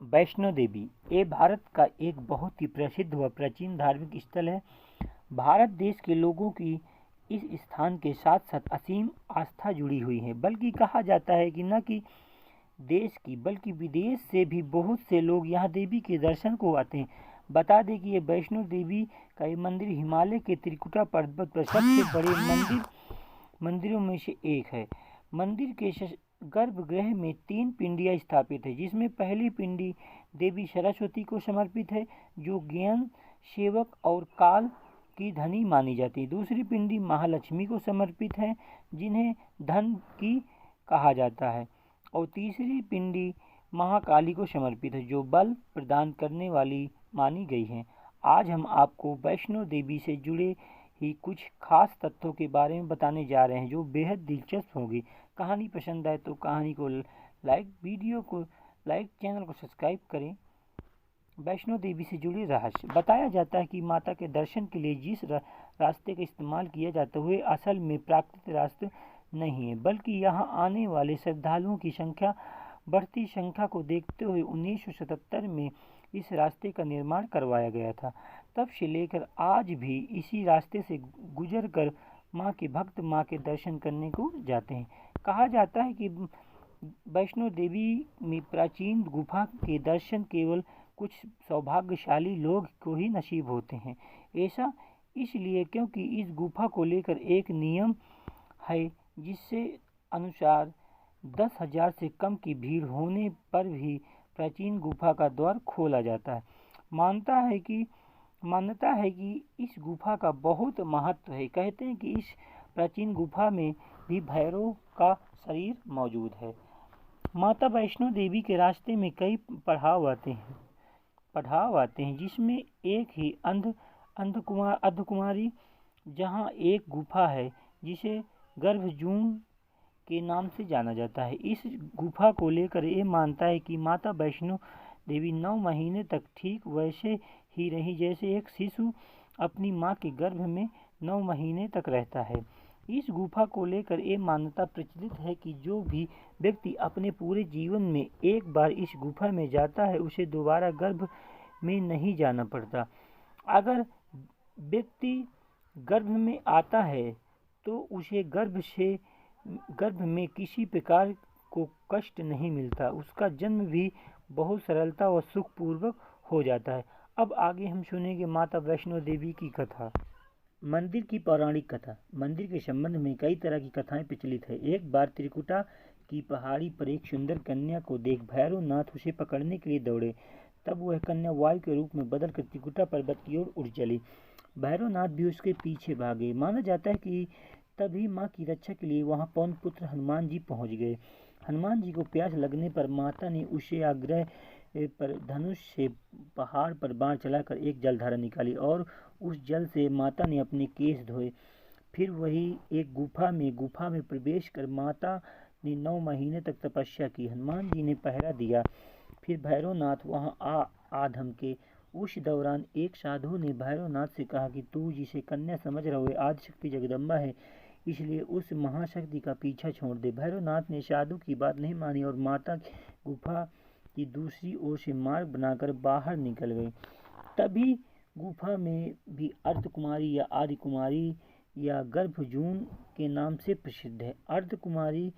वैष्णो देवी ये भारत का एक बहुत ही प्रसिद्ध व प्राचीन धार्मिक स्थल है। भारत देश के लोगों की इस स्थान के साथ साथ असीम आस्था जुड़ी हुई है। बल्कि कहा जाता है कि न कि देश की बल्कि विदेश से भी बहुत से लोग यहाँ देवी के दर्शन को आते हैं। बता दें कि ये वैष्णो देवी का ये मंदिर हिमालय के त्रिकुटा पर्वत पर सबसे बड़े मंदिरों में से एक है। मंदिर के गर्भगृह में 3 पिंडियाँ स्थापित है, जिसमें पहली पिंडी देवी सरस्वती को समर्पित है, जो ज्ञान, सेवक और काल की धनी मानी जाती है। दूसरी पिंडी महालक्ष्मी को समर्पित है, जिन्हें धन की कहा जाता है, और तीसरी पिंडी महाकाली को समर्पित है, जो बल प्रदान करने वाली मानी गई है। आज हम आपको वैष्णो देवी से जुड़े ही कुछ खास तथ्यों के बारे में बताने जा रहे हैं, जो बेहद दिलचस्प होगी। कहानी पसंद आए तो कहानी को वीडियो को लाइक, चैनल को सब्सक्राइब करें। वैष्णो देवी से जुड़े रहस्य। बताया जाता है कि माता के दर्शन के लिए जिस रास्ते का इस्तेमाल किया जाता है वह असल में प्राकृतिक रास्ता नहीं है, बल्कि यहाँ आने वाले श्रद्धालुओं की बढ़ती संख्या को देखते हुए 1977 में इस रास्ते का निर्माण करवाया गया था। तब से लेकर आज भी इसी रास्ते से गुजर कर माँ के भक्त माँ के दर्शन करने को जाते हैं। कहा जाता है कि वैष्णो देवी में प्राचीन गुफा के दर्शन केवल कुछ सौभाग्यशाली लोग को ही नसीब होते हैं। ऐसा इसलिए क्योंकि इस गुफा को लेकर एक नियम है, जिससे अनुसार 10,000 से कम की भीड़ होने पर भी प्राचीन गुफा का द्वार खोला जाता है। मान्यता है कि इस गुफा का बहुत महत्व है। कहते हैं कि इस प्राचीन गुफा में भी भैरव का शरीर मौजूद है। माता वैष्णो देवी के रास्ते में कई पड़ाव आते हैं, जिसमें एक ही अर्धकुमारी, जहाँ एक गुफा है जिसे गर्भजून के नाम से जाना जाता है। इस गुफा को लेकर ये मानता है कि माता वैष्णो देवी 9 महीने तक ठीक वैसे ही रही जैसे एक शिशु अपनी माँ के गर्भ में 9 महीने तक रहता है। इस गुफा को लेकर ये मान्यता प्रचलित है कि जो भी व्यक्ति अपने पूरे जीवन में एक बार इस गुफा में जाता है, उसे दोबारा गर्भ में नहीं जाना पड़ता। अगर व्यक्ति गर्भ में आता है तो उसे गर्भ में किसी प्रकार को कष्ट नहीं मिलता, उसका जन्म भी बहुत सरलता और सुखपूर्वक हो जाता है। अब आगे हम सुनेंगे माता वैष्णो देवी की कथा। मंदिर की पौराणिक कथा। मंदिर के संबंध में कई तरह की कथाएं प्रचलित है। एक बार त्रिकुटा की पहाड़ी पर एक सुंदर कन्या को देख भैरवनाथ उसे पकड़ने के लिए दौड़े। तब वह कन्या वायु के रूप में बदलकर त्रिकुटा पर्वत की ओर उड़ चली। भैरवनाथ भी उसके पीछे भागे। माना जाता है कि तभी माँ की रक्षा के लिए वहाँ पवन पुत्र हनुमान जी पहुँच गए। हनुमान जी को प्यास लगने पर माता ने उसे आग्रह पर धनुष से पहाड़ पर बाण चलाकर एक जलधारा निकाली, और उस जल से माता ने अपने केश धोए। फिर वही एक गुफा में प्रवेश कर माता ने 9 महीने तक तपस्या की। हनुमान जी ने पहरा दिया। फिर भैरवनाथ वहाँ आ धमके। उस दौरान एक साधु ने भैरवनाथ से कहा कि तू जिसे कन्या समझ रहा है आदिशक्ति जगदम्बा है, इसलिए उस महाशक्ति का पीछा छोड़ दे। भैरवनाथ ने साधु की बात नहीं मानी और माता गुफा की दूसरी ओर से मार्ग बनाकर बाहर निकल गए। तभी गुफा में भी अर्धकुमारी या आदि कुमारी या गर्भजून के नाम से प्रसिद्ध है। अर्धकुमारी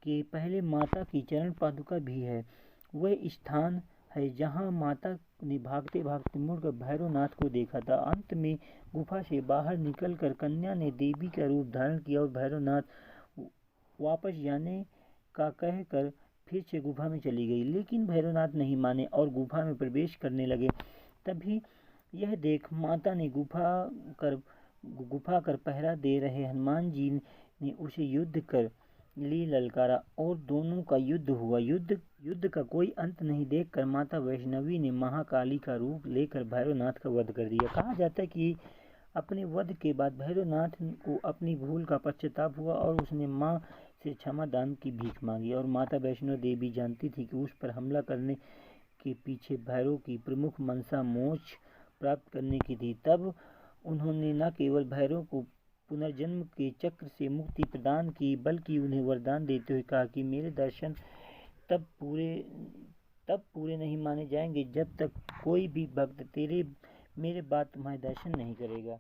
के पहले माता की चरण पादुका भी है। वह स्थान है जहाँ माता ने भागते भागते मुड़कर भैरवनाथ को देखा था। अंत में गुफा से बाहर निकलकर कन्या ने देवी का रूप धारण किया और भैरवनाथ वापस जाने का कहकर फिर से गुफा में चली गई। लेकिन भैरवनाथ नहीं माने और गुफा में प्रवेश करने लगे। तभी यह देख माता ने गुफा कर पहरा दे रहे हनुमान जी ने उसे युद्ध कर लिए ललकारा और दोनों का युद्ध हुआ। युद्ध का कोई अंत नहीं देखकर माता वैष्णवी ने महाकाली का रूप लेकर भैरवनाथ का वध कर दिया। कहा जाता है कि अपने वध के बाद भैरवनाथ को अपनी भूल का पश्चाताप हुआ और उसने माँ से क्षमा दान की भीख मांगी। और माता वैष्णो देवी जानती थी कि उस पर हमला करने के पीछे भैरव की प्रमुख मंशा मोक्ष प्राप्त करने की थी। तब उन्होंने न केवल भैरव को पुनर्जन्म के चक्र से मुक्ति प्रदान की, बल्कि उन्हें वरदान देते हुए कहा कि मेरे दर्शन तब पूरे तब पूरे नहीं माने जाएंगे जब तक कोई भी भक्त तेरे मेरे बाद तुम्हारे दर्शन नहीं करेगा।